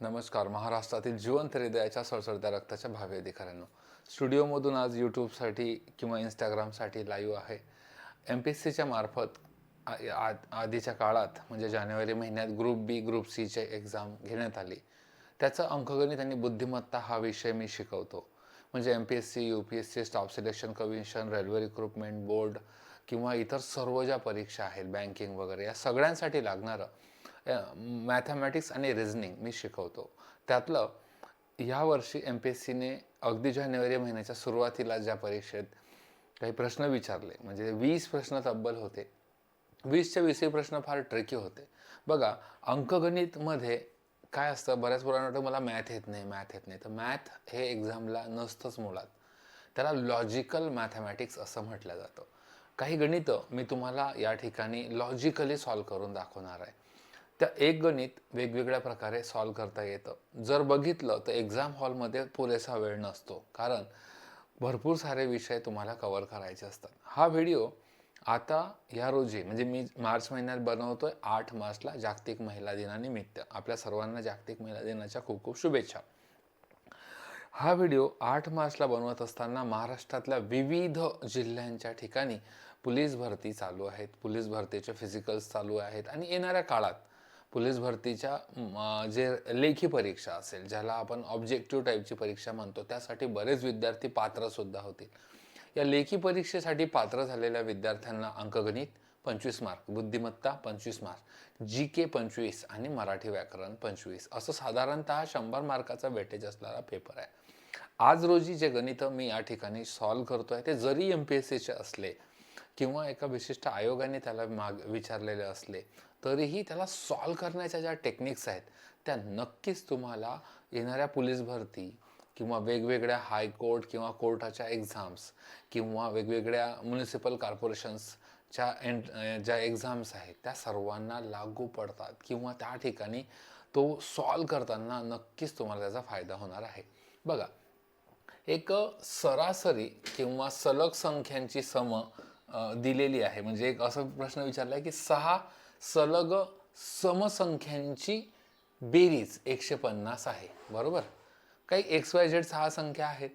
नमस्कार. महाराष्ट्रातील जिवंत हृदयाच्या सळसळत्या रक्ताच्या भावी अधिकाऱ्यांनो, स्टुडिओमधून आज यूट्यूबसाठी किंवा इंस्टाग्रामसाठी लाईव्ह आहे. MPSCच्या मार्फत आधीच्या काळात म्हणजे जानेवारी महिन्यात ग्रुप बी ग्रुप सीचे एक्झाम घेण्यात आली. त्याचं अंकगणित आणि बुद्धिमत्ता हा विषय मी शिकवतो. म्हणजे MPSC, UPSC, staff selection commission, railway recruitment board किंवा इतर सर्व ज्या परीक्षा आहेत, बँकिंग वगैरे, या सगळ्यांसाठी लागणारं मॅथमॅटिक्स आणि रिझनिंग मी शिकवतो. त्यातलं यावर्षी MPSCने अगदी जानेवारी महिन्याच्या सुरुवातीला ज्या परीक्षेत काही प्रश्न विचारले, म्हणजे 20 प्रश्न तब्बल होते. 20च्या 20 प्रश्न फार ट्रिकी होते. बघा, अंकगणितमध्ये काय असतं, बऱ्याच मुलांना वाटतं मला मॅथ येत नाही. तर मॅथ हे एक्झामला नसतंच मुळात. त्याला लॉजिकल मॅथमॅटिक्स असं म्हटलं जातं. काही गणितं मी तुम्हाला या ठिकाणी लॉजिकली सॉल्व करून दाखवणार आहे. त्या एक गणित वेगवेगळ्या प्रकारे सॉल्व करता येतं. जर बघितलं तर एक्झाम हॉलमध्ये पुरेसा वेळ नसतो, कारण भरपूर सारे विषय तुम्हाला कव्हर करायचे असतात. हा व्हिडिओ आता या रोजी म्हणजे मी मार्च महिन्यात बनवतोय, 8 मार्चला जागतिक महिला दिनानिमित्त. आपल्या सर्वांना जागतिक महिला दिनाच्या खूप खूप शुभेच्छा. हा व्हिडिओ 8 मार्चला बनवत असताना महाराष्ट्रातल्या विविध जिल्ह्यांच्या ठिकाणी पोलीस भरती चालू आहेत, पोलीस भरतीचे फिजिकल्स चालू आहेत आणि येणाऱ्या काळात पोलीस भरतीच्या जे लेखी परीक्षा असेल, ज्याला आपण ऑब्जेक्टिव्ह टाईपची परीक्षा म्हणतो, त्यासाठी बरेच विद्यार्थी पात्र सुद्धा होतील. या लेखी परीक्षेसाठी पात्र झालेल्या विद्यार्थ्यांना अंकगणित 25 मार्क, बुद्धिमत्ता 25 मार्क, GK 25 आणि मराठी व्याकरण 25 असं साधारणतः 100 मार्काचा वेटेज असणारा पेपर आहे. आज रोजी जे गणित मी या ठिकाणी सॉल्व करतोय ते जरी MPSCचे असले किंवा एका विशिष्ट आयोगाने त्याला विचारलेले असले, तरीही त्याला सॉल्व करण्याच्या ज्या टेक्निक्स आहेत त्या नक्कीच तुम्हाला येणाऱ्या पोलीस भरती किंवा वेगवेगळ्या हायकोर्ट किंवा कोर्टाच्या एक्झाम्स किंवा वेगवेगळ्या म्युनिसिपल कॉर्पोरेशन्सच्या ज्या एक्झाम्स आहेत त्या सर्वांना लागू पडतात किंवा त्या ठिकाणी तो सॉल्व करताना नक्कीच तुम्हाला त्याचा फायदा होणार आहे. बघा, एक सरासरी किंवा सलग संख्यांची दिलेली आहे. म्हणजे एक असा प्रश्न विचारला आहे की 6 सलग समसंख्यांची बेरीज 150 आहे, बरोबर. काही XYZ 6 संख्या आहेत,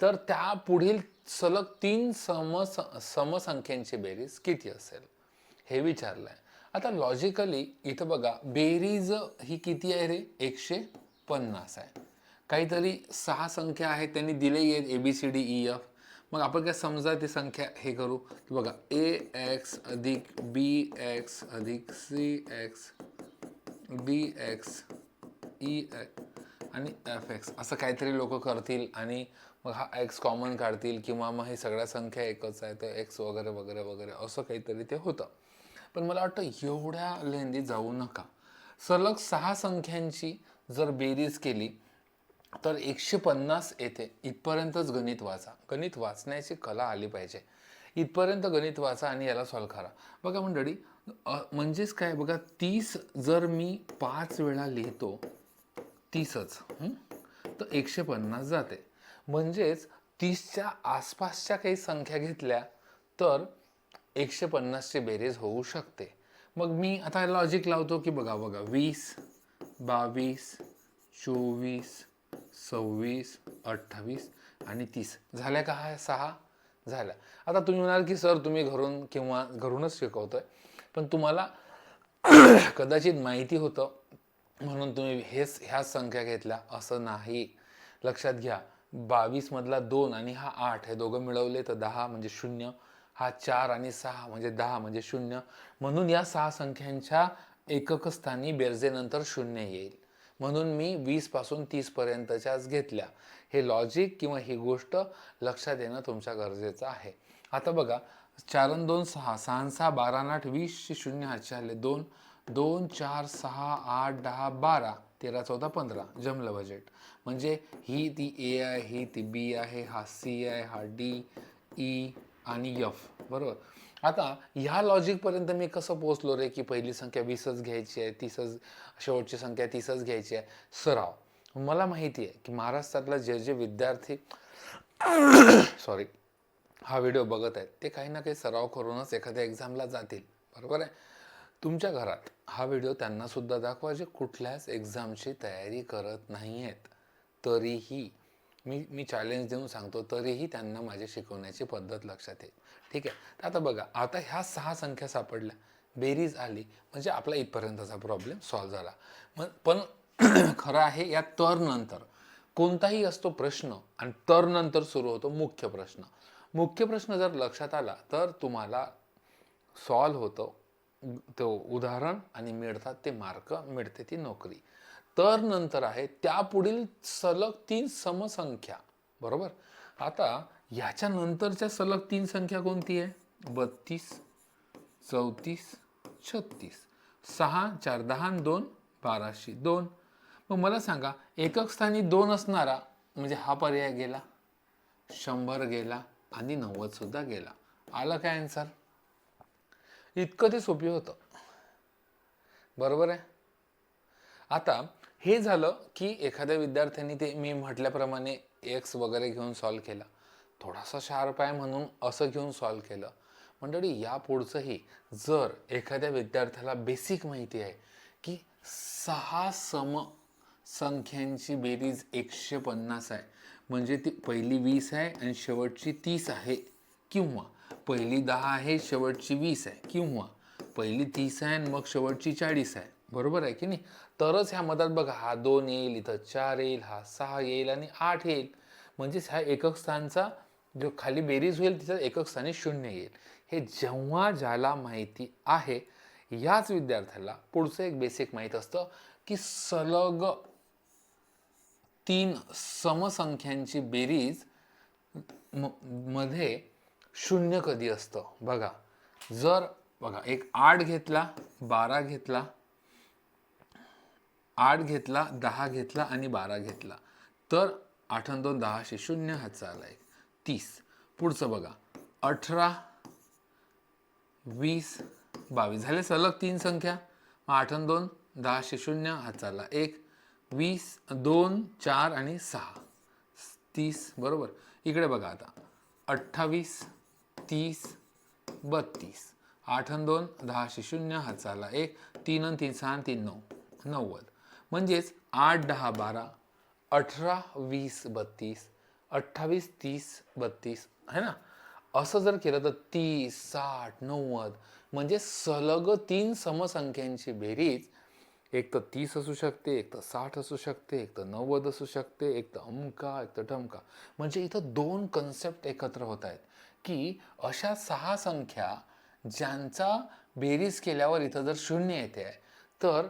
तर त्या पुढील सलग 3 समसंख्यांची बेरीज किती असेल हे विचारलंय. आता लॉजिकली इथं बघा, बेरीज ही किती आहे रे? 150 आहे. काहीतरी 6 संख्या आहेत, त्यांनी दिले आहेत ABCDEF. मग आपण काय समजा ती संख्या हे करू की बघा, AX अधिक BX अधिक CX DX EX आणि FX असं काहीतरी लोक करतील आणि मग हा X कॉमन काढतील किंवा मग हे सगळ्या संख्या एकच आहे तर X वगैरे वगैरे वगैरे असं काहीतरी ते होतं. पण मला वाटतं एवढ्या लेंदी जाऊ नका. सलग 6 संख्यांची जर बेरीज केली तर 150 येते. इथपर्यंतच गणित वाचा. गणित वाचण्याची कला आली पाहिजे. इथपर्यंत गणित वाचा आणि याला सॉल्व करा. बघा मंडळी, म्हणजेच काय बघा, 30 जर मी 5 वेळा लिहितो 30च तर 150 जाते. म्हणजेच 30च्या आसपासच्या काही संख्या घेतल्या तर 150ची बेरीज होऊ शकते. मग मी आता लॉजिक लावतो की बघा 20 22 24 26 28 आणि 30 झाल्या का? हा 6 झाल्या. आता तुम्ही म्हणाल की सर तुम्ही घरून किंवा घरूनच शिकवतोय, पण तुम्हाला कदाचित माहिती होतं म्हणून तुम्ही ह्याच संख्या घेतल्या असं नाही. लक्षात घ्या, 22 मधला 2 आणि हा 8 हे दोघं मिळवले तर 10 म्हणजे 0. हा 4 आणि 6 म्हणजे 10 म्हणजे 0. म्हणून या 6 संख्यांच्या एकक स्थानी बेरजेनंतर 0 येईल. म्हणून मी 20 पासून 30 पर्यंतच्याच घेतल्या. हे लॉजिक किंवा ही गोष्ट लक्षात येणं तुमच्या गरजेचं आहे. आता बघा, 4 आणि 2 6, 6 आणि 6 12 आणि 8 20, 0 हातचे आले 2, 2 4 6 8 10 12 13 14 15 जमलं बजेट. म्हणजे ही ती A आहे, ही ती B आहे, हा C आहे, हा D E आणि F, बरोबर. आता ह्या लॉजिकपर्यंत मी कसं पोहोचलो रे की पहिली संख्या 20च घ्यायची आहे, 30च शेवटची संख्या 30च घ्यायची आहे? सराव. मला माहिती आहे की महाराष्ट्रातला जे विद्यार्थी सॉरी हा व्हिडिओ बघत आहेत ते काही ना काही सराव करूनच एखाद्या एक्झामला जातील, बरोबर आहे. तुमच्या घरात हा व्हिडिओ त्यांना सुद्धा दाखवा जे कुठल्याच एक्झामची तयारी करत नाही आहेत. तरीही मी चॅलेंज देऊन सांगतो, तरीही त्यांना माझी शिकवण्याची पद्धत लक्षात येईल. ठीक आहे. तर आता बघा, आता ह्या 6 संख्या सापडल्या, बेरीज आली म्हणजे आपला इथपर्यंतचा प्रॉब्लेम सॉल्व्ह झाला. पण खरं आहे या तर नंतर कोणताही असतो प्रश्न आणि तर नंतर सुरू होतो मुख्य प्रश्न. मुख्य प्रश्न जर लक्षात आला तर तुम्हाला सॉल्व्ह होतो तो उदाहरण आणि मिळतात ते मार्क, मिळते ती नोकरी. तर नंतर आहे त्यापुढील सलग 3 समसंख्या. बरोबर. आता याच्या नंतरच्या सलग 3 संख्या कोणती आहे? 32, 34, 36. 6 4 10 2 1200 2. मग मला सांगा, एकक स्थानी 2 असणारा म्हणजे हा पर्याय गेला, 100 गेला आणि 90 सुद्धा गेला. आलं काय आन्सर? इतकं ते सोपी होतं. बरोबर आहे. आता हे झालं की एखाद्या विद्यार्थ्यांनी ते मी म्हटल्याप्रमाणे एक्स वगैरे घेऊन सॉल्व्ह केला, थोडासा शार्प आहे म्हणून असं घेऊन सॉल्व्ह केलं. मंडळी, या पुढचंही जर एखाद्या विद्यार्थ्याला बेसिक माहिती आहे की 6 संख्यांची बेरीज 150 आहे, म्हणजे ती पहिली 20 आहे आणि शेवटची 30 आहे, किंवा पहिली 10 आहे शेवटची 20 आहे, किंवा पहिली 30 आहे मग शेवटची 40 आहे. बरोबर आहे की नाही? तरच ह्या मधात बघा, हा 2 येईल, इथं 4 येईल, हा 6 येईल आणि 8 येईल. म्हणजेच ह्या एकक स्थानचा जो खाली बेरीज होईल तिचा एकक स्थानी 0 येईल. हे जेव्हा ज्याला माहिती आहे याच विद्यार्थ्याला पुढचं एक बेसिक माहीत असतं की सलग 3 समसंख्यांची बेरीज मध्ये 0 कधी असतं. बघा, जर बघा एक 8 घेतला, 12 घेतला, 8 घेतला, 10 घेतला आणि 12 घेतला, तर 8 आणि 2 10 0, हातचा आला 1, 30. पुढचं बघा, 18, 20, 22 झाले सलग 3 संख्या. 8 आणि 2 10 0, हातचा आला 1, 20, 2 4 आणि 6 30. बरोबर. इकडे बघा आता 28, 30, 32. 8 आणि 2 10 0, हातचा आला 1, 3 आणि 3 6 आणि 3 9, 90. म्हणजेच 8 10 12, 18 20 32, 28 30 32 है ना. असं जर केलं तर 30 60 90 म्हणजे सलग 3 समसंख्यांची बेरीज एक तर 30 असू शकते, एक तर 60 असू शकते, एक तर 90 असू शकते, एक तर अमका, एक तर ढमका. म्हणजे इथं 2 कन्सेप्ट एकत्र होत आहेत की अशा 6 संख्या ज्यांचा बेरीज केल्यावर इथं जर 0 येते तर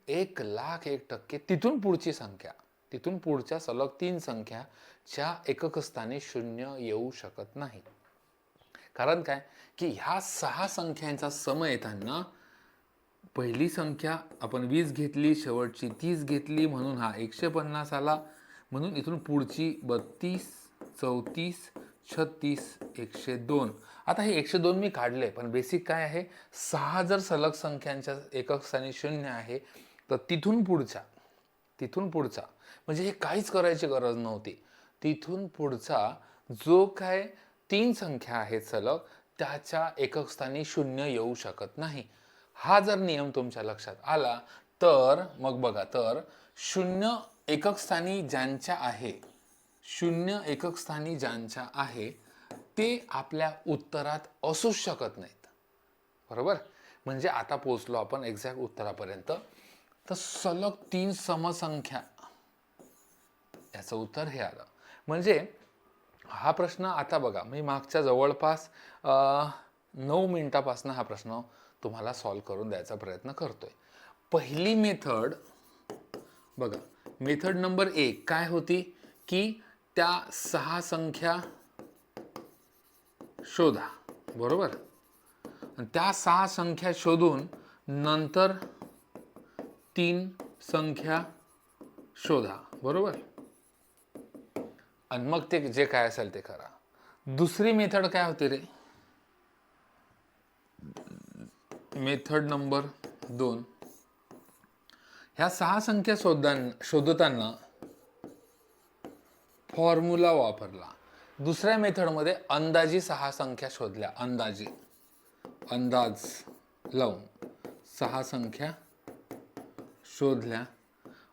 1,01,000% तिथून पुढची संख्या, तिथून पुढच्या सलग 3 संख्याच्या एकक स्थानी 0 येऊ शकत नाही. कारण काय की ह्या 6 संख्यांचा सम येताना पहिली संख्या आपण 20 घेतली, शेवटची 30 घेतली म्हणून हा 150 आला. म्हणून इथून पुढची 32 34 36 102. आता हे 102 मी काढले, पण बेसिक काय आहे, 6 जर सलग संख्यांच्या एकक स्थानी 0 आहे तर तिथून पुढचा म्हणजे हे काहीच करायची गरज नव्हती. तिथून पुढचा जो काय 3 संख्या आहेत सलग त्याच्या एकक स्थानी 0 येऊ शकत नाही. हा जर नियम तुमच्या लक्षात आला तर मग बघा, तर 0 एकक स्थानी ज्यांच्या आहे, 0 एकक स्थानी ज्यांच्या आहे ते आपल्या उत्तरात असूच शकत नाहीत. बरोबर. म्हणजे आता पोहोचलो आपण एक्झॅक्ट उत्तरापर्यंत. तर सलग 3 समसंख्या, याचं उत्तर हे आलं. म्हणजे हा प्रश्न आता बघा, मी मागच्या जवळपास 9 मिनिटापासून हा प्रश्न तुम्हाला सॉल्व्ह करून द्यायचा प्रयत्न करतोय. पहिली मेथड बघा, मेथड नंबर 1 काय होती की त्या 6 संख्या शोधा. बरोबर. त्या 6 संख्या शोधून नंतर 3 संख्या शोधा. बरोबर. आणि मग ते जे काय असेल ते करा. दुसरी मेथड काय होती रे? मेथड नंबर 2, ह्या 6 संख्या शोधताना फॉर्म्युला वापरला. दुसऱ्या मेथडमध्ये अंदाजी 6 संख्या शोधल्या, अंदाज लावून 6 संख्या शोधल्या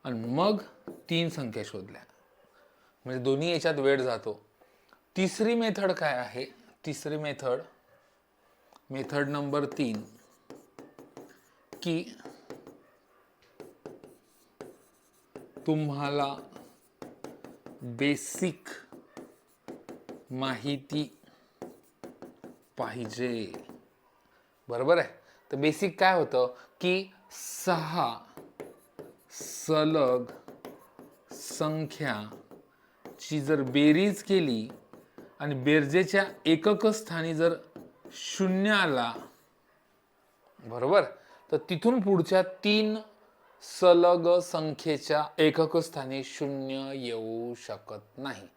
आणि मग 3 संख्या शोधल्या, म्हणजे दोन्ही याच्यात वेळ जातो. तिसरी मेथड काय आहे? तिसरी मेथड नंबर 3 की तुम्हाला बेसिक माहिती पाहिजे. बरोबर आहे. तर बेसिक काय होतं की 6 सलग संख्याची जर बेरीज केली आणि बेरजेच्या एकक स्थानी जर 0 आला, बरोबर, तर तिथून पुढच्या 3 सलग संख्येच्या एकक स्थानी 0 येऊ शकत नाही.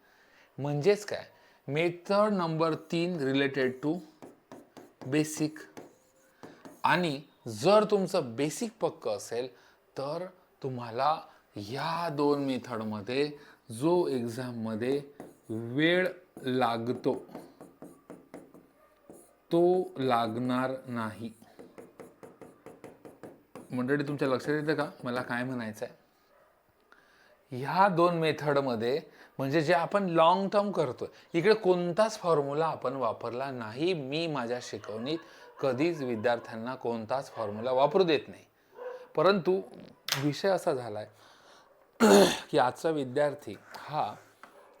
म्हणजेच काय, method number 3 related to basic. आणि जर तुमचं बेसिक पक्क असेल तर तुम्हाला या 2 मेथडमध्ये जो एक्झाममध्ये वेळ लागतो तो लागणार नाही. मंडळी, तुमच्या लक्षात येतं का मला काय म्हणायचं आहे? ह्या 2 मेथडमध्ये म्हणजे जे आपण लॉंग टर्म करतोय, इकडे कोणताच फॉर्म्युला आपण वापरला नाही. मी माझ्या शिकवणीत कधीच विद्यार्थ्यांना कोणताच फॉर्म्युला वापरू देत नाही. परंतु विषय असा झालाय की आजचा विद्यार्थी हा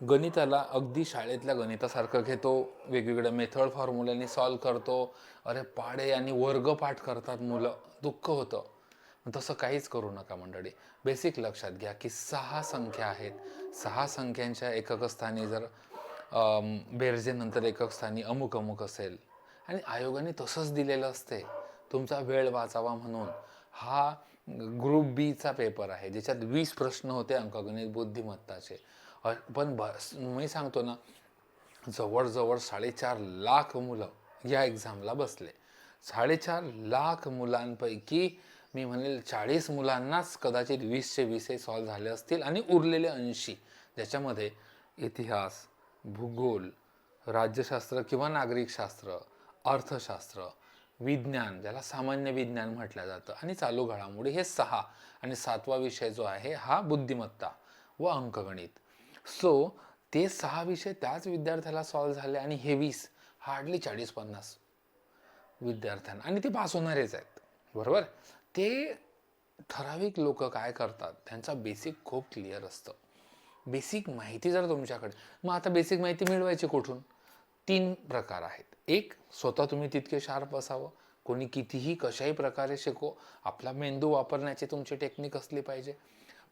गणिताला अगदी शाळेतल्या गणितासारखं घेतो, वेगवेगळ्या मेथड फॉर्म्युल्याने सॉल्व करतो. अरे पाडे आणि वर्गपाठ करतात मुलं, दुःख होतं. तसं काहीच करू नका मंडळी. बेसिक लक्षात घ्या की 6 संख्या आहेत. 6 संख्यांच्या एकक स्थानी जर बेरजेनंतर एकक स्थानी अमुक अमुक असेल आणि आयोगाने तसंच दिलेलं असते तुमचा वेळ वाचावा म्हणून. हा ग्रुप बीचा पेपर आहे ज्याच्यात 20 प्रश्न होते अंकगणित बुद्धिमत्ताचे. पण मी सांगतो ना, जवळजवळ 4.5 लाख मुलं या एक्झामला बसले. 4.5 लाख मुलांपैकी मी म्हणेल 40 मुलांनाच कदाचित 20चे 20 सॉल्व झाले असतील आणि उरलेले 80 ज्याच्यामध्ये इतिहास, भूगोल, राज्यशास्त्र किंवा नागरिकशास्त्र, अर्थशास्त्र, विज्ञान ज्याला सामान्य विज्ञान म्हटलं जातं आणि चालू घडामोडी, हे 6 आणि 7वा विषय जो आहे हा बुद्धिमत्ता व अंकगणित. सो ते 6 विषय त्याच विद्यार्थ्याला सॉल्व झाले आणि हे 20 हार्डली 40-50 विद्यार्थ्यांना, आणि ते पास होणारेच आहेत. बरोबर. ते ठराविक लोक काय करतात, त्यांचा बेसिक खूप क्लिअर असतं. बेसिक माहिती जर तुमच्याकडे, मग आता बेसिक माहिती मिळवायची कुठून? 3 प्रकार आहेत. एक, स्वतः तुम्ही तितके शार्प असावं. कोणी कितीही कशाही प्रकारे शिकवो, आपला मेंदू वापरण्याची तुमची टेक्निक असली पाहिजे.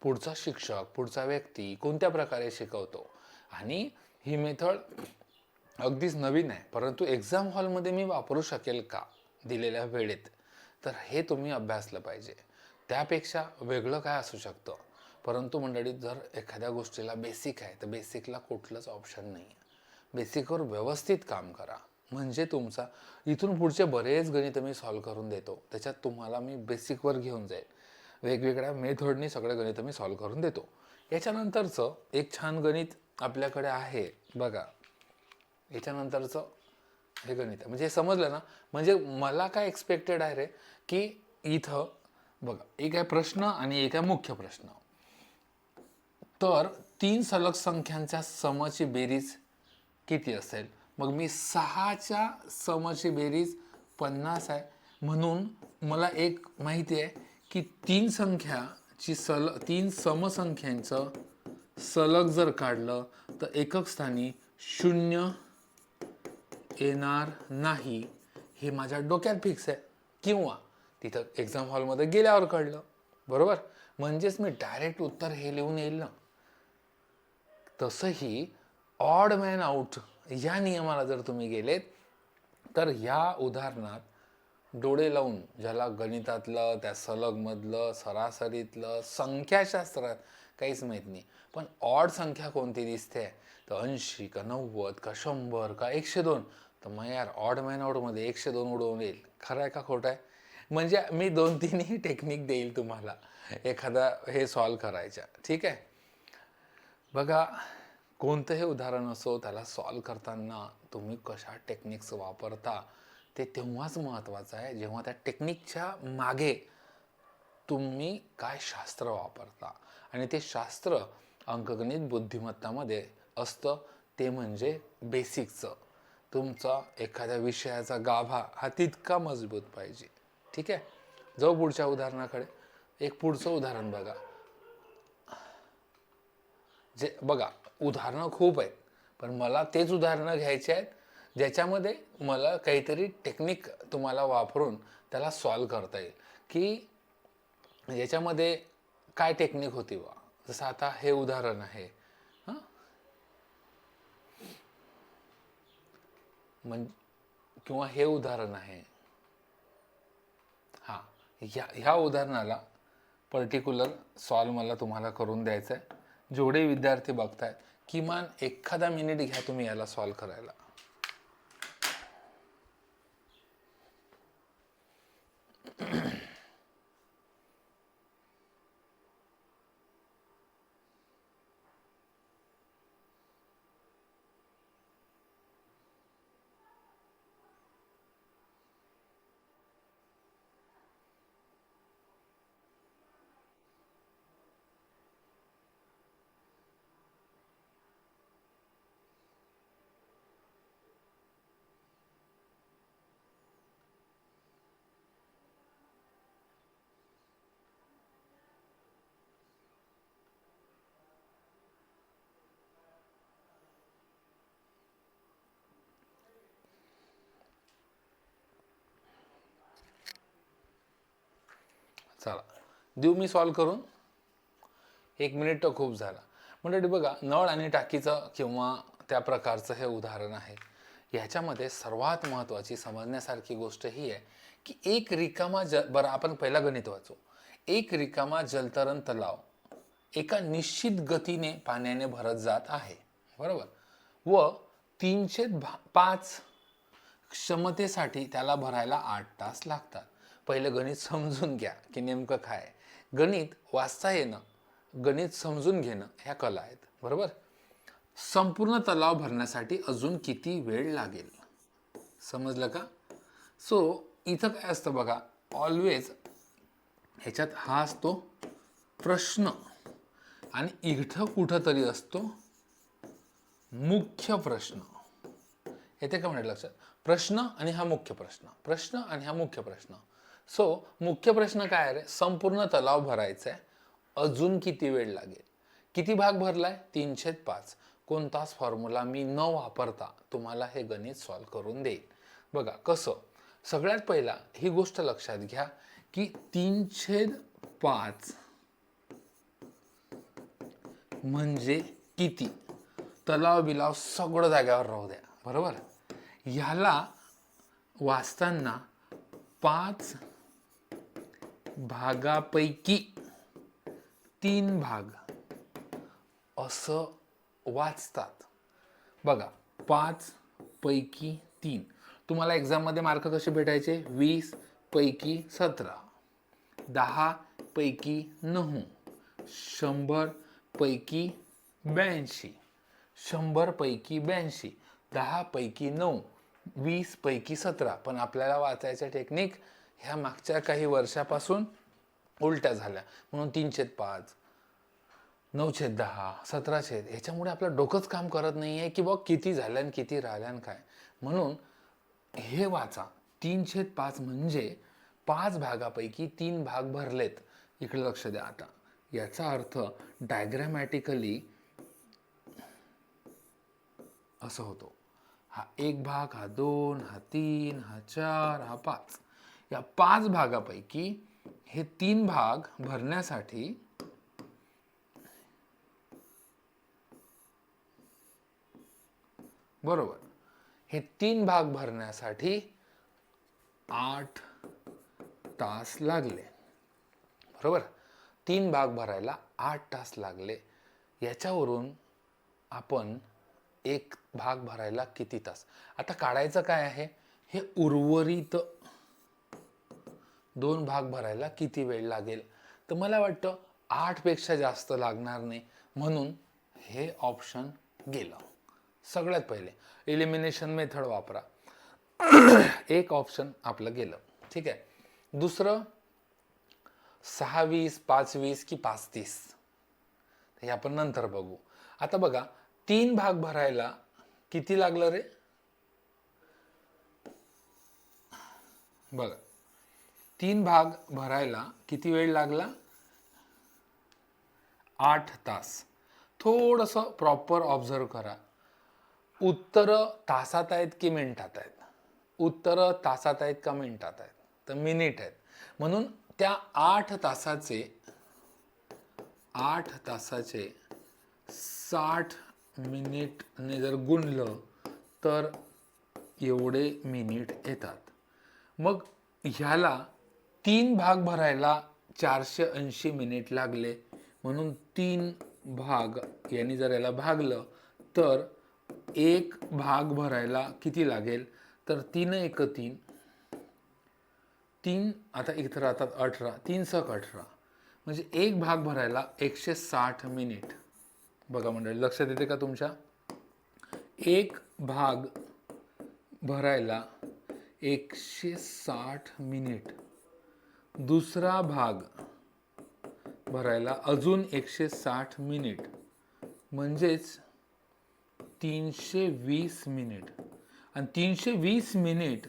पुढचा शिक्षक, पुढचा व्यक्ती कोणत्या प्रकारे शिकवतो, आणि ही मेथड अगदीच नवीन आहे परंतु एक्झाम हॉलमध्ये मी वापरू शकेल का दिलेल्या वेळेत, तर हे तुम्ही अभ्यासलं पाहिजे. त्यापेक्षा वेगळं काय असू शकतं. परंतु मंडळी, जर एखाद्या गोष्टीला बेसिक आहे तर बेसिकला कुठलंच ऑप्शन नाही आहे. बेसिकवर व्यवस्थित काम करा, म्हणजे तुमचा इथून पुढचे बरेच गणित मी सॉल्व करून देतो. त्याच्यात तुम्हाला मी बेसिकवर घेऊन जाईल. वेगवेगळ्या मेथडनी सगळे गणित मी सॉल्व करून देतो. याच्यानंतरचं एक छान गणित आपल्याकडे आहे बघा. याच्यानंतरचं हे गणित आहे, म्हणजे समजलं ना. म्हणजे मला काय एक्सपेक्टेड आहे रे, की इथं बघा एक आहे प्रश्न आणि एक आहे मुख्य प्रश्न. तर 3 सलग संख्यांच्या समची बेरीज किती असेल? मग मी 6च्या समची बेरीज 50 आहे, म्हणून मला एक माहिती आहे की 3 समसंख्यांचं सलग जर काढलं तर एकक स्थानी 0 येणार नाही, हे माझ्या डोक्यात फिक्स आहे. किंवा तिथं एक्झाम हॉलमध्ये गेल्यावर कळलं. बरोबर. म्हणजेच मी डायरेक्ट उत्तर हे लिहून येईल ना. तसंही ऑड मॅन आउट या नियमाला जर तुम्ही गेलेत तर ह्या उदाहरणात डोळे लावून, ज्याला गणितातलं, त्या सलगमधलं, सरासरीतलं, संख्याशास्त्रात काहीच माहीत नाही, पण ऑड संख्या कोणती दिसते, तर 80 का 90 का 100 का 102, तर मग यार ऑड मॅन आउटमध्ये 102 उडवून येईल. खरं आहे का खोटं आहे? म्हणजे मी 2-3 टेक्निक देईल तुम्हाला एखादा हे सॉल्व करायच्या. ठीक आहे. बघा, कोणतंही उदाहरण असो त्याला सॉल्व करताना तुम्ही कशा टेक्निक्स वापरता ते तेव्हाच महत्त्वाचं आहे जेव्हा त्या टेक्निकच्या मागे तुम्ही काय शास्त्र वापरता, आणि ते शास्त्र अंकगणित बुद्धिमत्तामध्ये असतं, ते म्हणजे बेसिकचं. तुमचा एखाद्या विषयाचा गाभा हा तितका मजबूत पाहिजे. ठीक आहे, जाऊ पुढच्या उदाहरणाकडे. एक पुढचं उदाहरण बघा. जे बघा, उदाहरणं खूप आहेत, पण मला तेच उदाहरणं घ्यायचे आहेत ज्याच्यामध्ये मला काहीतरी टेक्निक तुम्हाला वापरून त्याला सॉल्व करता येईल, की याच्यामध्ये काय टेक्निक होती बा. जसं आता हे उदाहरण आहे, हां, किंवा हे उदाहरण आहे. हां, ह्या उदाहरणाला पर्टिक्युलर सॉल्व मला तुम्हाला करून द्यायचं आहे. जेवढे विद्यार्थी बघतायत, किमान एखादा मिनिट घ्या तुम्ही याला सॉल्व करायला. चला देऊ मी सॉल्व करून. 1 मिनिट तर खूप झाला. म्हणजे बघा, नळ आणि टाकीचं किंवा त्या प्रकारचं हे उदाहरण आहे. ह्याच्यामध्ये सर्वात महत्त्वाची समजण्यासारखी गोष्ट ही आहे की एक रिकामा बरं, आपण पहिला गणित वाचू. एक रिकामा जलतरण तलाव एका निश्चित गतीने पाण्याने भरत जात आहे, बरोबर, व 3/5 क्षमतेसाठी त्याला भरायला 8 तास लागतात. पहिलं गणित समजून घ्या की नेमकं काय. गणित वाचता येणं, गणित समजून घेणं ह्या कला आहेत, बरोबर. संपूर्ण तलाव भरण्यासाठी अजून किती वेळ लागेल, समजलं का. सो इथं काय असतं बघा, ऑलवेज ह्याच्यात हा असतो प्रश्न, आणि इथं कुठंतरी असतो मुख्य प्रश्न. येते का म्हणजे लक्षात, प्रश्न आणि हा मुख्य प्रश्न, प्रश्न आणि हा मुख्य प्रश्न. सो मुख्य प्रश्न काय आहे, संपूर्ण तलाव भरायचा आहे, अजून किती वेळ लागेल. किती भाग भरलाय, 3/5. कोणताच फॉर्म्युला मी न वापरता तुम्हाला हे गणित सॉल्व करून देईल. बघा कसं. सगळ्यात पहिला ही गोष्ट लक्षात घ्या की 3/5 म्हणजे किती. तलाव बिलाव सगळं जाग्यावर राहू द्या, बरोबर. ह्याला वाचताना 5 भागापैकी 3 भाग असं वाचतात. बघा, 5 पैकी 3. तुम्हाला एक्झाममध्ये मार्क कसे भेटायचे, 20 पैकी 17, 10 पैकी 9, 100 पैकी 82, 100 पैकी 82, 10 पैकी 9, 20 पैकी 17. पण आपल्याला वाचायच्या टेक्निक ह्या मागच्या काही वर्षापासून उलट्या झाल्या, म्हणून 3/5, 9/10, 17, ह्याच्यामुळे आपलं डोकंच काम करत नाही आहे की बघ किती झाल्यान किती राहिल्यान काय. म्हणून हे वाचा, 3/5 म्हणजे 5 भागापैकी 3 भाग भरलेत. इकडे लक्ष द्या. आता याचा अर्थ डायग्रॅमॅटिकली असं होतो, हा 1 भाग, हा 2, हा 3, हा 4, हा 5. या 5 भागापैकी हे 3 भाग भरण्यासाठी बरोबर, हे 3 भाग भरण्यासाठी 8 तास लागले, बरोबर. 3 भाग भरायला 8 तास लागले. याच्यावरून आपण 1 भाग भरायला किती तास. आता काढायचं काय आहे, हे उर्वरित 2 भाग भरायला किती वेळ लागेल. तर मला वाटतं 8 पेक्षा जास्त लागणार नाही, म्हणून हे ऑप्शन गेलं. सगळ्यात पहिले एलिमिनेशन मेथड वापरा. एक ऑप्शन आपलं गेलं. ठीक आहे. दुसरं 6-20, 5-20 की 5-30 हे आपण नंतर बघू. आता बघा 3 भाग भरायला किती लागलं रे? बघा 3 भाग भरायला किती वेळ लागला? 8 तास. थोडंसं प्रॉपर ऑब्झर्व करा. उत्तर तासात आहेत की मिनिटात आहेत? उत्तर तासात आहेत का मिनिटात आहेत? तर मिनिट आहेत. म्हणून त्या 8 तासाचे 60 मिनिटने जर गुणलं तर एवढे मिनिट येतात. मग ह्याला 3 भाग भरायला 480 मिनिट लागले. म्हणून 3 भाग यांनी जर याला भागलं तर एक भाग भरायला किती लागेल? तर 3 एक 3, 3 आता इथं राहतात 18, 3 सक 18, म्हणजे एक भाग भरायला 160 मिनिट. बघा मंडळी, लक्षात येते का तुमच्या? एक भाग भरायला 160 मिनिट, दुसरा भाग भरायला अजून 160 मिनिट, म्हणजेच 320 मिनिट. आणि 320 मिनिट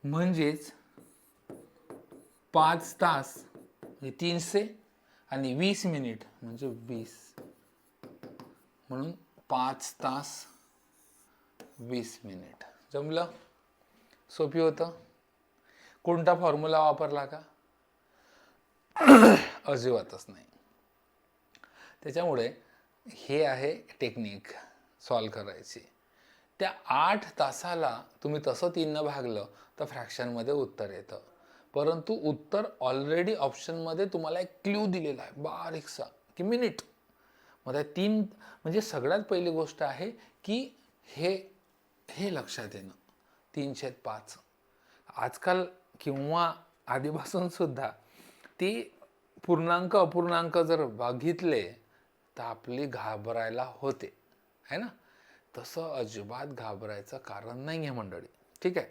म्हणजेच 5 तास, म्हणजे 300 आणि 20 मिनिट म्हणजे 20, म्हणून 5 तास 20 मिनिट. जमलं? सोपी होतं. कोणता फॉर्म्युला वापरला का? अजिबातच नाही. त्याच्यामुळे हे आहे टेक्निक सॉल्व करायची. त्या 8 तासाला तुम्ही तसं 3 भागलं तर फ्रॅक्शनमध्ये उत्तर येतं. परंतु उत्तर ऑलरेडी ऑप्शनमध्ये तुम्हाला एक क्ल्यू दिलेला आहे बारीकसा की मिनिट. मग त्या 3 म्हणजे सगळ्यात पहिली गोष्ट आहे की हे लक्षात येणं. 3/5 आजकाल किंवा आधीपासून सुद्धा ती पूर्णांक अपूर्णांक जर बघितले तर आपली घाबरायला होते, है ना? तसं अजिबात घाबरायचं कारण नाही आहे मंडळी. ठीक आहे.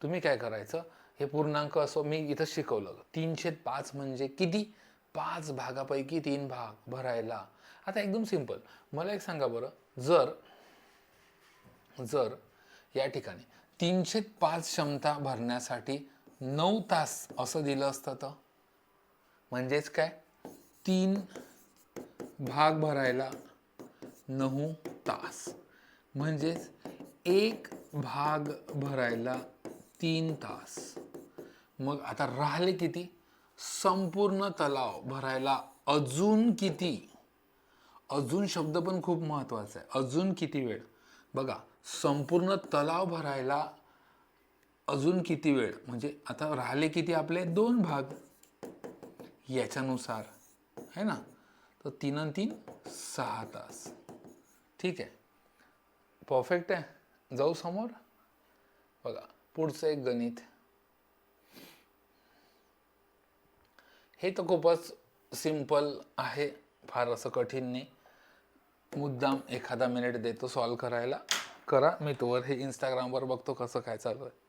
तुम्ही काय करायचं, हे पूर्णांक असो, मी इथं शिकवलं 3/5 म्हणजे किती? 5 भागापैकी 3 भाग भरायला. आता एकदम सिंपल. मला एक सांगा बरं, जर या ठिकाणी 3/5 क्षमता भरण्यासाठी 9 तास असं दिलं असतं तर म्हणजेच काय? 3 भाग भरायला 9 तास, म्हणजेच एक भाग भरायला 3 तास. मग आता राहिले किती? संपूर्ण तलाव भरायला अजून किती? अजून शब्द पण खूप महत्त्वाचा आहे. अजून किती वेळ? बघा, संपूर्ण तलाव भरायला अजून किती वेळ म्हणजे आता राहिले किती आपले? 2 भाग याच्यानुसार, है ना? तर 3 आणि 3 6 तास. ठीक आहे, परफेक्ट आहे. जाऊ समोर. बघा पुढचं एक गणित. हे तर खूपच सिंपल आहे, फार असं कठीण नाही. मुद्दाम एखादा मिनिट देतो सॉल्व करायला. करा. मी तोवर हे इंस्टाग्रामवर बघतो कसं काय चालू आहे.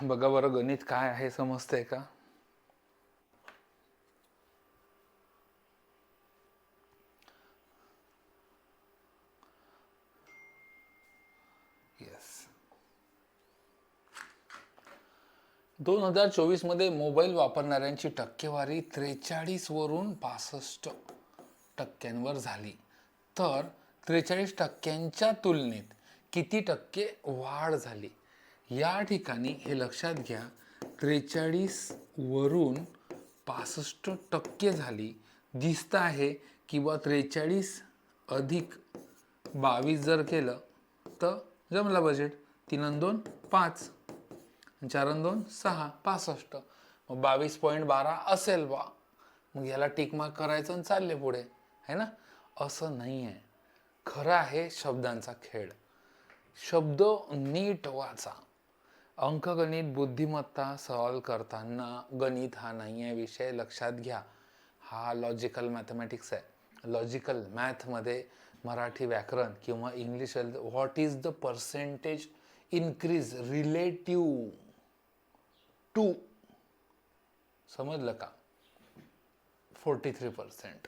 बघा बरं गणित काय आहे समजतंय का? येस. 2024 मध्ये मोबाईल वापरणाऱ्यांची टक्केवारी 43 वरून 65% झाली. तर 43% तुलनेत किती टक्के वाढ झाली? या ठिकाणी हे लक्षात घ्या, 43 वरून 65% झाली. दिसत आहे किंवा 43 अधिक 22 जर केलं तर जमला बजेट. 3 आणि 2 5, 4 आणि 2 6, 65. मग 22.12 असेल बा. मग याला टिक मार्क करायचं आणि चालले पुढे, है ना? असं नाही आहे. खरं आहे शब्दांचा खेळ. शब्द नीट वाचा. अंकगणित बुद्धिमत्ता सॉल्व करताना गणित हा नाही आहे विषय, लक्षात घ्या. हा लॉजिकल मॅथमॅटिक्स आहे. लॉजिकल मॅथमध्ये मराठी व्याकरण किंवा English, what is the percentage increase relative to, समजलं का? 43%.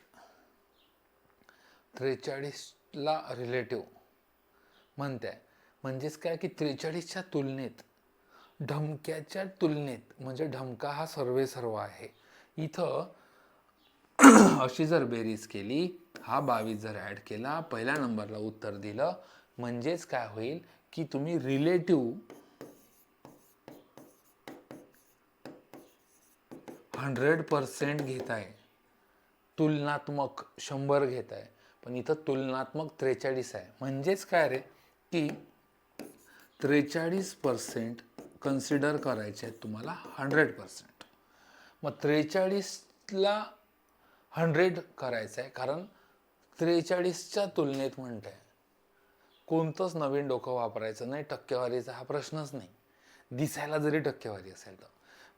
43ला रिलेटिव्ह म्हणते, म्हणजेच काय की 43च्या तुलनेत, ढमक्याच्या तुलनेत, म्हणजे ढमका हा सर्वे सर्व आहे. इथं अशी जर बेरीज केली, हा 22 जर ॲड केला, पहिल्या नंबरला उत्तर दिलं, म्हणजेच काय होईल की तुम्ही रिलेटिव्ह 100% घेताय, तुलनात्मक 100 घेताय, पण इथं तुलनात्मक 43 आहे. म्हणजेच काय रे की 43% कन्सिडर करायचे आहेत तुम्हाला 100%. मग 43ला 100 करायचं आहे, कारण 43च्या तुलनेत म्हणतंय. कोणतंच नवीन डोकं वापरायचं नाही. टक्केवारीचा हा प्रश्नच नाही, दिसायला जरी टक्केवारी असेल तर.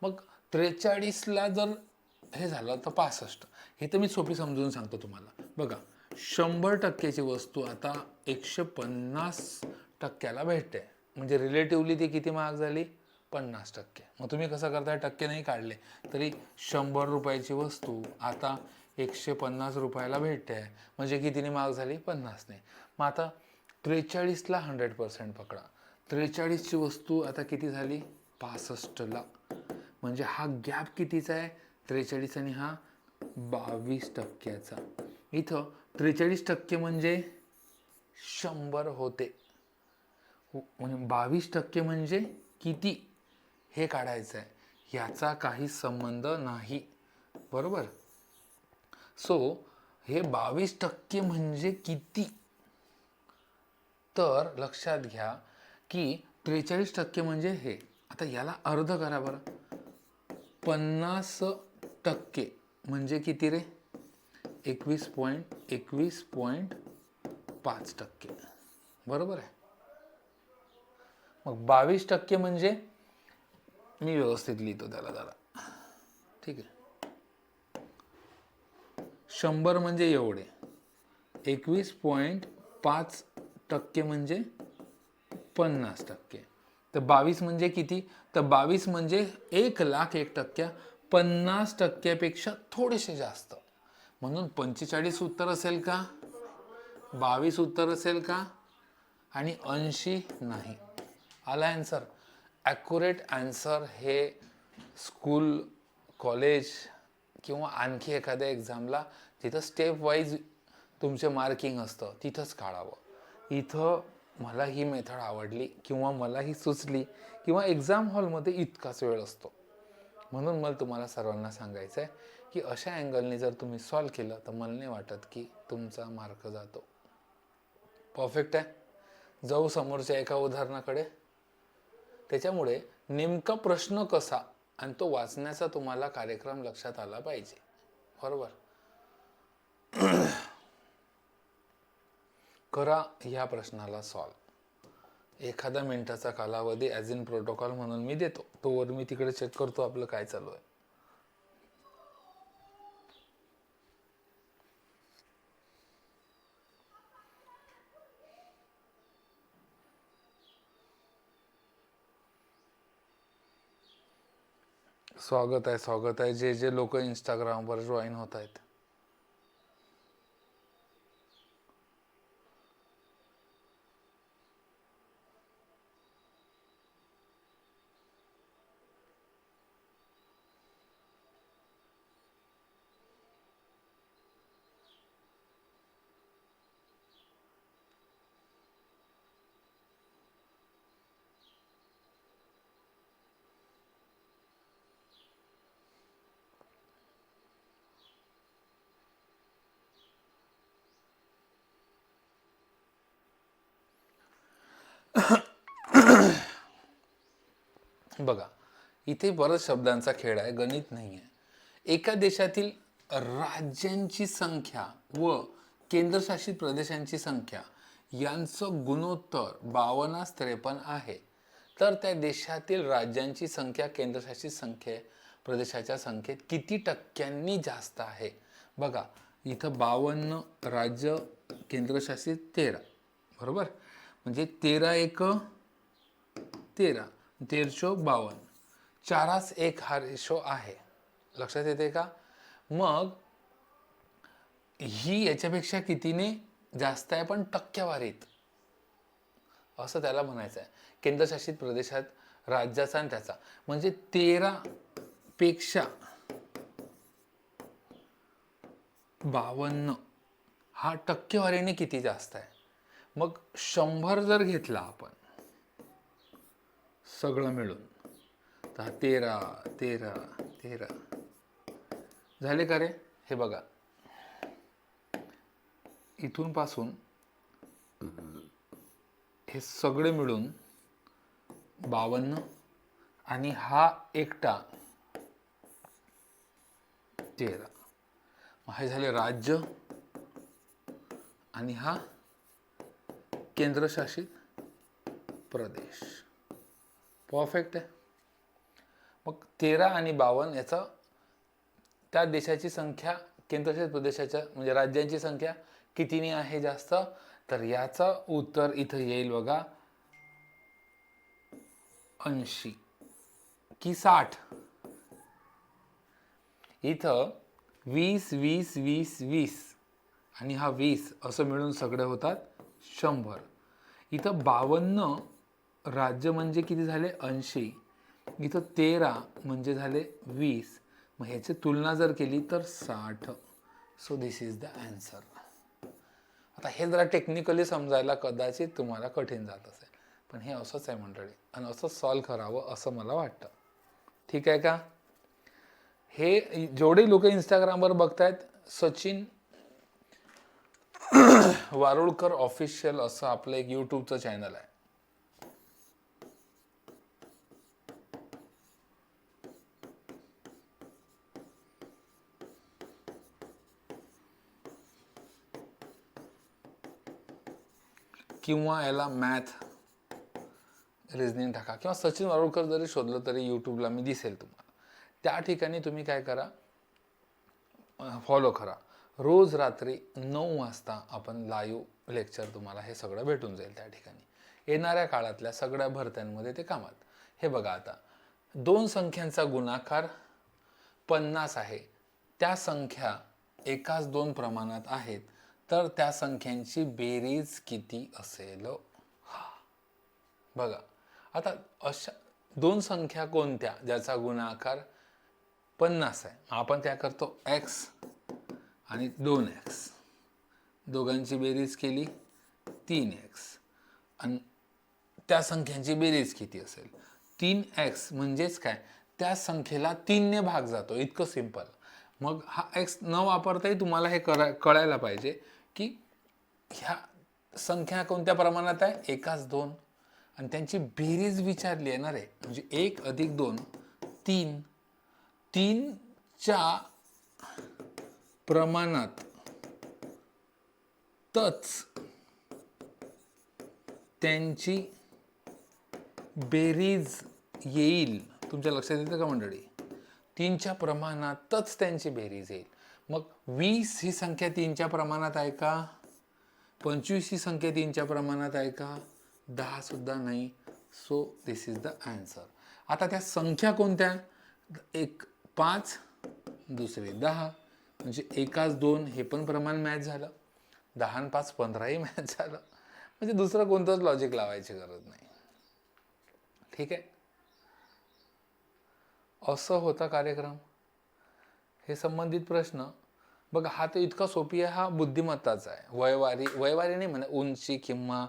मग 43ला जर हे झालं तर 65. हे तर मी सोपी समजून सांगतो तुम्हाला. बघा, 100%ची वस्तू आता 150%ला भेटते, म्हणजे रिलेटिव्हली ती किती महाग झाली? 50%. मग तुम्ही कसं करताय? टक्के नाही काढले तरी 100 रुपयाची वस्तू आता 150 रुपयाला भेटते, म्हणजे कितीने महाग झाली? 50ने. मग आता 43ला 100% पकडा, 43ची वस्तू आता किती झाली? 65ला. म्हणजे हा गॅप कितीचा आहे? 43 आणि हा 22%चा. इथं 43% म्हणजे 100 होते, म्हणजे 22% म्हणजे किती हे काढायचं आहे. याचा काही संबंध नाही, बरोबर? सो हे 22% म्हणजे किती? तर लक्षात घ्या की 43% म्हणजे हे. आता याला अर्ध करा बरं. 50% म्हणजे किती रे? 21.5%, बरोबर आहे? मग 22% म्हणजे, मी व्यवस्थित लिहितो त्याला जरा, ठीक आहे. 100 म्हणजे एवढे, 21.5% म्हणजे 50%. तर 22 म्हणजे किती? तर 22 म्हणजे 1,01,000, 50%पेक्षा थोडेसे जास्त. म्हणून 45 उत्तर असेल का? 22 उत्तर असेल का? आणि 80 नाही. आला आन्सर. ॲक्युरेट आन्सर हे स्कूल, कॉलेज किंवा आणखी एखाद्या एक्झामला तिथं स्टेप वाईज तुमचे मार्किंग असतं, तिथंच काढावं. इथं मला ही मेथड आवडली किंवा मला ही सुचली, किंवा एक्झाम हॉलमध्ये इतकाच वेळ असतो, म्हणून मला तुम्हाला सर्वांना सांगायचं आहे की अशा अँगलने जर तुम्ही सॉल्व केलं तर मला नाही वाटत की तुमचा मार्क जातो. परफेक्ट आहे. जाऊ समोरच्या एका उदाहरणाकडे. त्याच्यामुळे नेमका प्रश्न कसा आणि तो वाचण्याचा तुम्हाला कार्यक्रम लक्षात आला पाहिजे, बरोबर? करा ह्या प्रश्नाला सॉल्व. एखादा मिनिटाचा कालावधी ॲज इन प्रोटोकॉल म्हणून मी देतो, तोवर मी तिकडे चेक करतो आपलं काय चालू आहे. स्वागत आहे जे जे लोक इंस्टाग्रामवर जॉईन होत आहेत. बघा, इथे बरंच शब्दांचा खेळ आहे, गणित नाही आहे. एका देशातील राज्यांची संख्या व केंद्रशासित प्रदेशांची संख्या यांचं गुणोत्तर 52:53 आहे. तर त्या देशातील राज्यांची संख्या केंद्रशासित प्रदेशाच्या संख्येत किती टक्क्यांनी जास्त आहे? बघा, इथं 52 राज्य, केंद्रशासित 13, बरोबर. म्हणजे 13 एक 13, 1352, 4:1 हा रेशो आहे. लक्षात येते का? मग ही याच्यापेक्षा कितीने जास्त आहे, पण टक्केवारीत, असं त्याला म्हणायचं आहे. केंद्रशासित प्रदेशात राज्याचा आणि त्याचा म्हणजे 13 पेक्षा 52 हा टक्केवारीने किती जास्त आहे. मग 100 जर घेतला आपण सगळं मिळून, तर 13 13 13 झाले का रे? हे बघा, इथून पासून हे सगळे मिळून 52 आणि हा एकटा 13. हे झाले राज्य आणि हा केंद्रशासित प्रदेश. परफेक्ट आहे. मग 13 आणि 52 याचा त्या देशाची संख्या केंद्रशासित प्रदेशाच्या म्हणजे राज्यांची संख्या कितीने आहे जास्त? तर याचं उत्तर इथं येईल बघा, 80 की 60. इथं 20 20 20 20 आणि हा 20 असं मिळून सगळे होतात 100. इथं 52 राज्य म्हणजे किती झाले? 80. इथं 13 म्हणजे झाले 20. मग ह्याची तुलना जर केली तर 60. So this is the answer. आता हे जरा टेक्निकली समजायला कदाचित तुम्हाला कठीण जात असेल, पण हे असंच आहे मंडळी, आणि असंच सॉल्व्ह करावं असं मला वाटतं. ठीक आहे का? हे जेवढे लोक इंस्टाग्रामवर बघतायत, सचिन वारुळकर ऑफिशियल असं आपलं एक यूट्यूबचं चॅनल आहे. किंवा याला मॅथ रिझनिंग टाका, किंवा सचिन वारुळकर जरी शोधलं तरी यूट्यूबला मी दिसेल तुम्हाला. त्या ठिकाणी तुम्ही काय करा, फॉलो करा. रोज रात्री 9 वाजता आपण लाईव्ह लेक्चर, तुम्हाला हे सगळं भेटून जाईल त्या ठिकाणी. येणाऱ्या काळातल्या सगळ्या भरत्यांमध्ये ते कामात. हे बघा, आता 2 संख्यांचा गुणाकार 50 आहे. त्या संख्या एकाच 2 प्रमाणात आहेत, तर त्या संख्यांची बेरीज किती असेल? बघा, आता अशा 2 संख्या कोणत्या ज्याचा गुणाकार 50 आहे? आपण त्या करतो x आणि 2x, दोघांची बेरीज केली 3x, आणि त्या संख्यांची बेरीज किती असेल? 3x म्हणजेच काय, त्या संख्येला 3 ने भाग जातो, इतकं सिंपल. मग हा x न वापरताही तुम्हाला हे कळायला पाहिजे की ह्या संख्या कोणत्या प्रमाणात आहे? एकाच 2, आणि त्यांची बेरीज विचारली आहे ना रे, म्हणजे 1 अधिक 2 3. 3च्या प्रमाणात तच त्यांची बेरीज येईल. तुमच्या लक्षात येतं का मंडळी? 3च्या प्रमाणातच त्यांची बेरीज येईल. मग 20 ही संख्या 3च्या प्रमाणात आहे का? 25 ही संख्या 3च्या प्रमाणात आहे का? 10 सुद्धा नाही. So this is the answer. आता त्या संख्या कोणत्या? एक 5, दुसरी 10, म्हणजे एकाच 2 हे पण प्रमाण मॅच झालं, 10 आणि 5 15ही मॅच झालं. म्हणजे दुसरं कोणतंच लॉजिक लावायची गरज नाही. ठीक आहे, असं होता कार्यक्रम. हे संबंधित प्रश्न बघा, हा तर इतका सोपी आहे, हा बुद्धिमत्ताचा आहे. वयवारी नाही म्हणा, उंची किंवा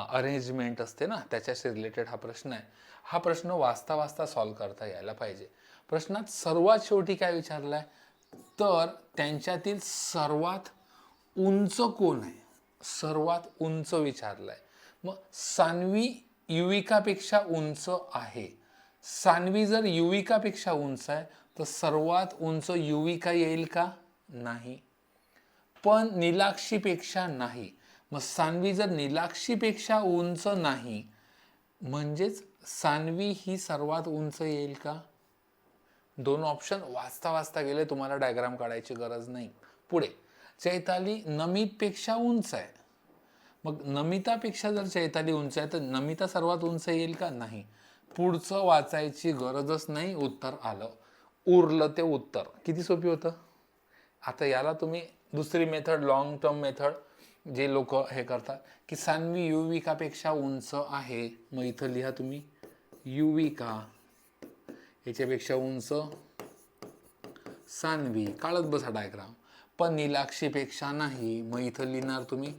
अरेंजमेंट असते ना, त्याच्याशी रिलेटेड हा प्रश्न आहे. हा प्रश्न वाचता वाचता सॉल्व्ह करता यायला पाहिजे. प्रश्नात सर्वात शेवटी काय विचारलाय, तर त्यांच्यातील सर्वात उंच कोण आहे, सर्वात उंच विचारलाय. मग सान्वी युविकापेक्षा उंच आहे. सान्वी जर युविकापेक्षा उंच आहे तर सर्वात उंच युविका येईल का, नाही. पण नीलाक्षीपेक्षा नाही. मग सान्वी जर नीलाक्षीपेक्षा उंच नाही, म्हणजेच सान्वी ही सर्वात उंच येईल का. दोन ऑप्शन वाचता वाचता गेले, तुम्हाला डायग्राम काढायची गरज नाही. पुढे, चैताली नमितपेक्षा उंच आहे. मग नमितापेक्षा जर चैताली उंच आहे तर नमिता सर्वात उंच येईल का, नाही. पुढचं वाचायची गरजच नाही, उत्तर आलं. उरलं ते उत्तर. किती सोपी होतं. आता याला तुम्ही दुसरी मेथड, लॉंग टर्म मेथड, जे लोक हे करतात की सान्वी युविकापेक्षा उंच आहे, मग इथं लिहा तुम्ही युविका याच्यापेक्षा उंच सान्वी, काढत बसा डायग्राम. पण नीलाक्षीपेक्षा नाही, मग इथं लिहिणार तुम्ही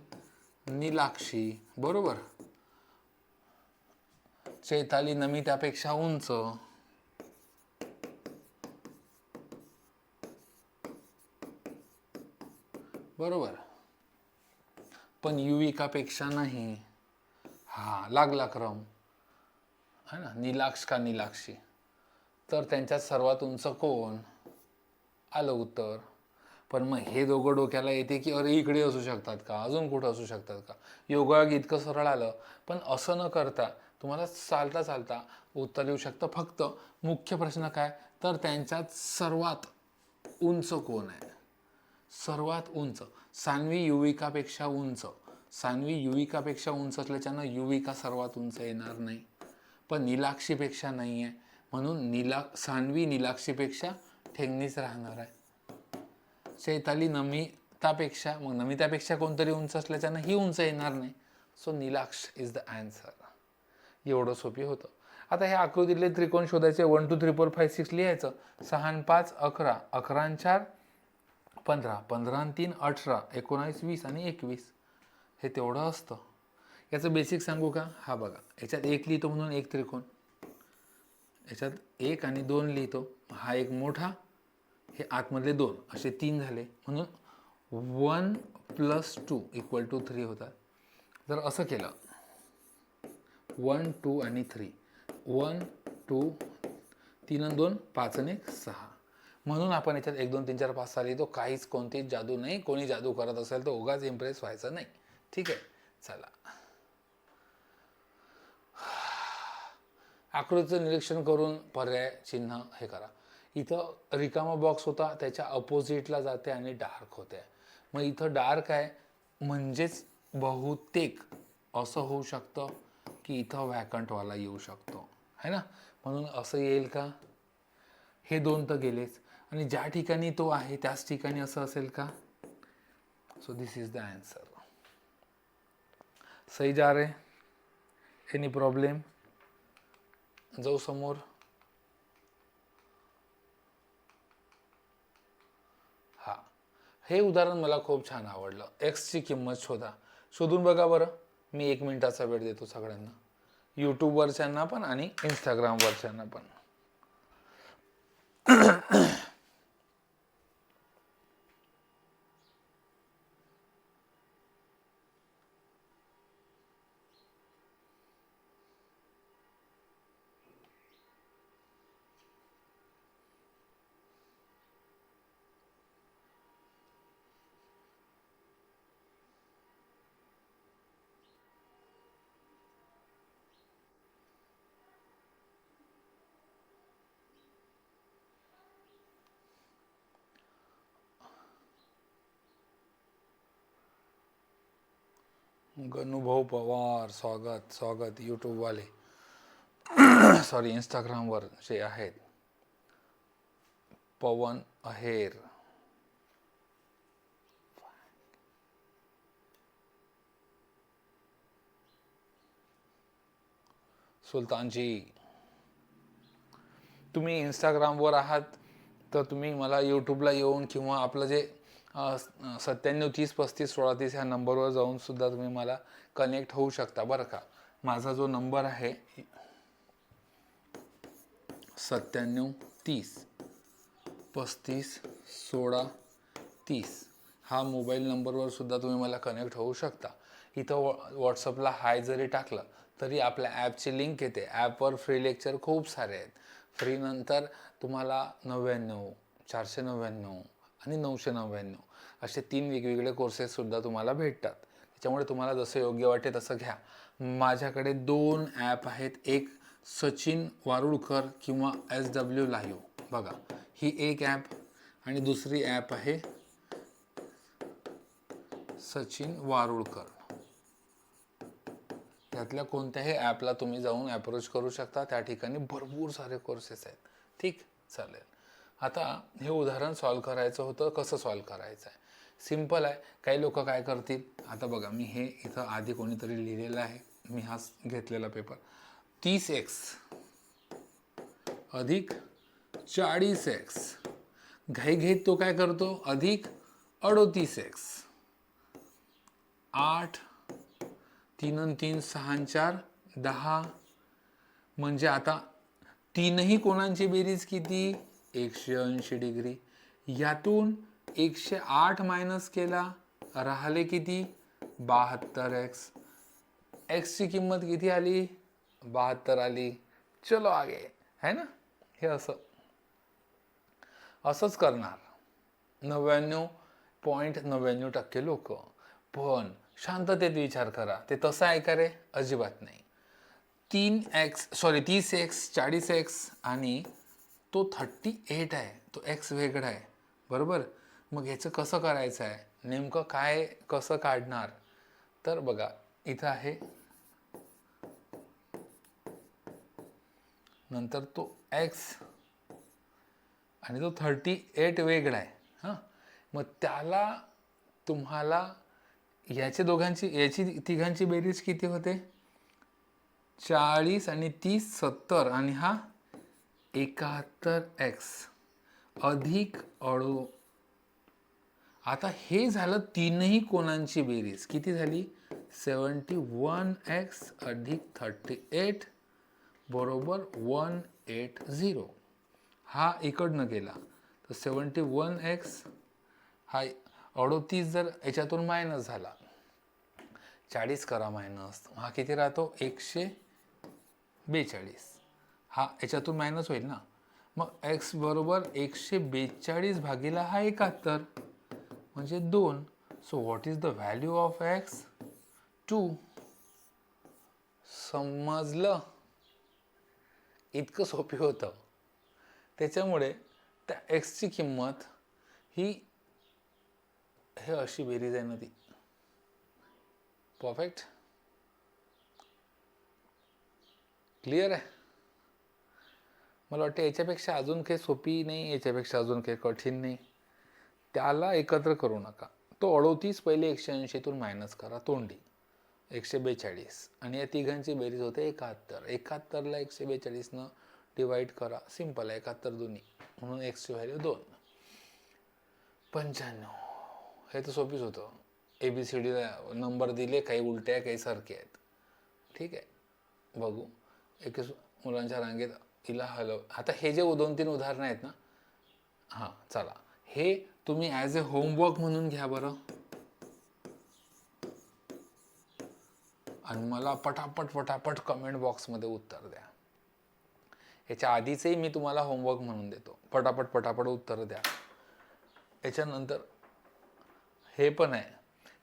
नीलाक्षी, बरोबर. चैताली नमितापेक्षा उंच, बरोबर. पण युविकापेक्षा नाही, हा लागला क्रम है ना, नीलाक्ष का नीलाक्षी. तर त्यांच्यात सर्वात उंच कोण, आलं उत्तर. पण मग हे दोघं डोक्याला येते की अरे इकडे असू शकतात का, अजून कुठं असू शकतात का. योगायोग इतकं सरळ आलं, पण असं न करता तुम्हाला चालता चालता उत्तर येऊ शकतं. फक्त मुख्य प्रश्न काय, तर त्यांच्यात सर्वात उंच कोण आहे, सर्वात उंच. सान्वी युविकापेक्षा उंच, सान्वी युविकापेक्षा उंच असल्याच्यानं युविका सर्वात उंच येणार नाही. पण नीलाक्षीपेक्षा नाही आहे, म्हणून सान्वी नीलाक्षीपेक्षा ठेंगणीच राहणार आहे. चैताली नमितापेक्षा, मग नमितापेक्षा कोणतरी उंच असल्याच्यानं ही उंच येणार नाही. So Nilaksh is the answer. एवढं सोपी होतं. आता हे आकृतीतले त्रिकोण शोधायचे. 1 2 3 4 5 6 लिहायचं. 6 आणि 5 11, 11 आणि 4 15, 15 आणि 3 18, 19 20 आणि 21. हे तेवढं असतं. याचं बेसिक सांगू का, हा बघा, याच्यात एक लिहितो म्हणून एक त्रिकोण, याच्यात 1 आणि 2 लिहितो, हा एक मोठा, हे आतमधले 2, असे 3 झाले, म्हणून 1 + 2 = 3 होतात. जर असं केलं 1 2 आणि 3, 1 2 3 आणि 2 5 आणि 1 6, म्हणून आपण याच्यात 1 2 3 4 5 6 लिहितो. काहीच कोणतीच जादू नाही. कोणी जादू करत असेल तर उगाच इम्प्रेस व्हायचं नाही. ठीक आहे, चला. आकृतीचं निरीक्षण करून पर्याय चिन्ह हे करा. इथं रिकामा बॉक्स होता, त्याच्या अपोजिटला जाते आणि डार्क होते. मग इथं डार्क आहे, म्हणजेच बहुतेक असं होऊ शकतं की इथं व्हॅकंटवाला येऊ शकतो, है ना. म्हणून असं येईल का, हे 2 तर गेलेच, आणि ज्या ठिकाणी तो आहे त्याच ठिकाणी असं असेल का. So this is the answer. सही जा रहे, एनी प्रॉब्लेम. जाऊ समोर. हा, हे उदाहरण मला खूप छान आवडलं. एक्सची किंमत शोधा. शोधून बघा बरं. मी 1 मिनिटाचा वेळ देतो सगळ्यांना, यूट्यूबवरच्यांना पण आणि इंस्टाग्रामवरच्यांना पण. गणुभाऊ पवार, स्वागत स्वागत. यूट्यूबवाले सॉरी, इंस्टाग्रामवर जे आहेत पवन अहेर, सुलतानजी. तुम्ही इंस्टाग्रामवर आहात तर तुम्ही मला यूट्यूबला येऊन किंवा आपलं जे 9730351630 ह्या नंबरवर जाऊन सुद्धा तुम्ही मला कनेक्ट होऊ शकता बरं का. माझा जो नंबर आहे 9730351630, हा मोबाईल नंबरवर सुद्धा तुम्ही मला कनेक्ट होऊ शकता. इथं व्हॉट्सअपला हाय जरी टाकलं तरी आपल्या ॲपची लिंक येते. ॲपवर फ्री लेक्चर खूप सारे आहेत. फ्री नंतर तुम्हाला 99, 499 आणि 999 असे 3 वेगवेगळे कोर्सेससुद्धा तुम्हाला भेटतात. त्याच्यामुळे तुम्हाला जसं योग्य वाटे तसं घ्या. माझ्याकडे 2 ॲप आहेत. एक सचिन वारुळकर किंवा SW लाईव्ह, बघा ही एक ॲप, आणि दुसरी ॲप आहे सचिन वारुळकर. त्यातल्या कोणत्याही ॲपला तुम्ही जाऊन अप्रोच करू शकता. त्या ठिकाणी भरपूर सारे कोर्सेस आहेत. ठीक, चालेल. आता हे उदाहरण सॉल्व करायचं होतं. कसं सॉल्व करायचं आहे? सिम्पल आहे. काही लोक काय करतील, आता बघा मी हे इथं आधी कोणीतरी लिहिलेलं आहे, मी हा घेतलेला पेपर. 30x अधिक 40x, घाई घेत तो काय करतो, अधिक 38x, 8 3 आणि 3 6 4 10, म्हणजे आता तीनही कोणांची बेरीज किती, 180 डिग्री. यातून 108 मायनस केला, राहिले किती, 72x. एक्सची किंमत किती आली, 72 आली. चलो आगे, है ना. हे असंच करणार 99.99% लोक. पण शांततेत विचार करा, ते तसं आहे का रे, अजिबात नाही. 30x 40x आणि तो 38 आहे, तो x वेगळा आहे बरोबर. मग याचं कसं करायचं आहे, नेमकं काय कसं काढणार, तर बघा इथं आहे, नंतर तो x आणि तो 38 वेगळा आहे. हां, मग त्याला तुम्हाला याची तिघांची बेरीज किती होते, 40 आणि 30 70 आणि हा 71x अधिक 80. आता हे झालं तीनही कोणांची बेरीज, किती झाली, 71x अधिक 38 बरोबर 180. हा इकडनं गेला तर 71x हा 38 जर याच्यातून मायनस झाला, 40 करा मायनस, हा किती राहतो, 142. हा याच्यातून मायनस होईल ना. मग x बरोबर 142 भागिला हा 71 म्हणजे 2. So what is the value of x, 2. समजलं, इतकं सोपी होतं. त्याच्यामुळे त्या एक्सची किंमत ही हे अशी बेरीज आहे ना, ती परफेक्ट. क्लिअर आहे. मला वाटतं याच्यापेक्षा अजून काही सोपी नाही, याच्यापेक्षा अजून काही कठीण नाही. त्याला एकत्र करू नका. तो 38 पहिले 180तून मायनस करा तोंडी, 142, आणि या तिघांची बेरीज होते 71. 71ला 142नं डिवाइड करा, सिंपल आहे, 71 दोन्ही, म्हणून एक्सची व्हॅल्यू 2. 95. हे तर सोपीच होतं. ABCD नंबर दिले, काही उलट्या काही सारखे आहेत. ठीक आहे, बघू. एक मुलांच्या रांगेत हिला हलव. आता हे जे 2-3 उदाहरणं आहेत ना, हां चला, हे तुम्ही ॲज अ होमवर्क म्हणून घ्या बरं, आणि मला पटापट कमेंट बॉक्समध्ये उत्तर द्या. याच्या आधीचंही मी तुम्हाला होमवर्क म्हणून देतो, पटापट उत्तर द्या. याच्यानंतर हे पण आहे,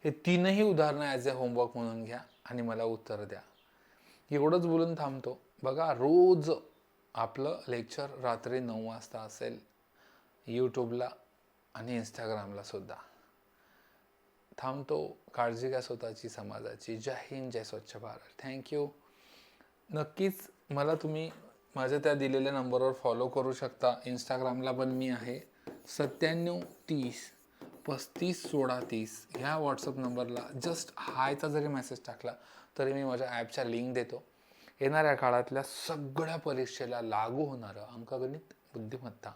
हे तीनही उदाहरणं ॲज अ होमवर्क म्हणून घ्या आणि मला उत्तर द्या. एवढंच बोलून थांबतो. बघा, रोज आपलं लेक्चर रात्री 9 वाजता असेल यूट्यूबला आणि इंस्टाग्रामला सुद्धा. थांबतो. काळजी घ्या स्वतःची, समाजाची. जय हिंद, जय स्वच्छ भारत. थँक्यू. नक्कीच मला तुम्ही माझ्या त्या दिलेल्या नंबरवर फॉलो करू शकता. इंस्टाग्रामला पण मी आहे. 9730351630 ह्या व्हॉट्सअप नंबरला जस्ट हायचा जरी मेसेज टाकला तरी मी माझ्या ॲपच्या लिंक देतो. येणाऱ्या काळातल्या सगळ्या परीक्षेला लागू होणारं अंकगणित बुद्धिमत्ता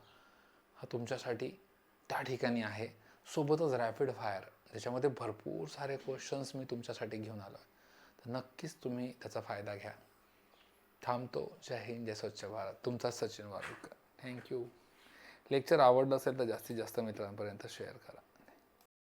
हा तुमच्यासाठी त्या ठिकाणी आहे. सोबतच रॅपिड फायर त्याच्यामध्ये भरपूर सारे क्वेश्चन्स मी तुमच्यासाठी घेऊन आलो आहे. तर नक्कीच तुम्ही त्याचा फायदा घ्या. थांबतो. जय हिंद, जय स्वच्छ भारत. तुमचा सचिन वारुळकर. थँक्यू. लेक्चर आवडलं असेल तर जास्तीत जास्त मित्रांपर्यंत शेअर करा.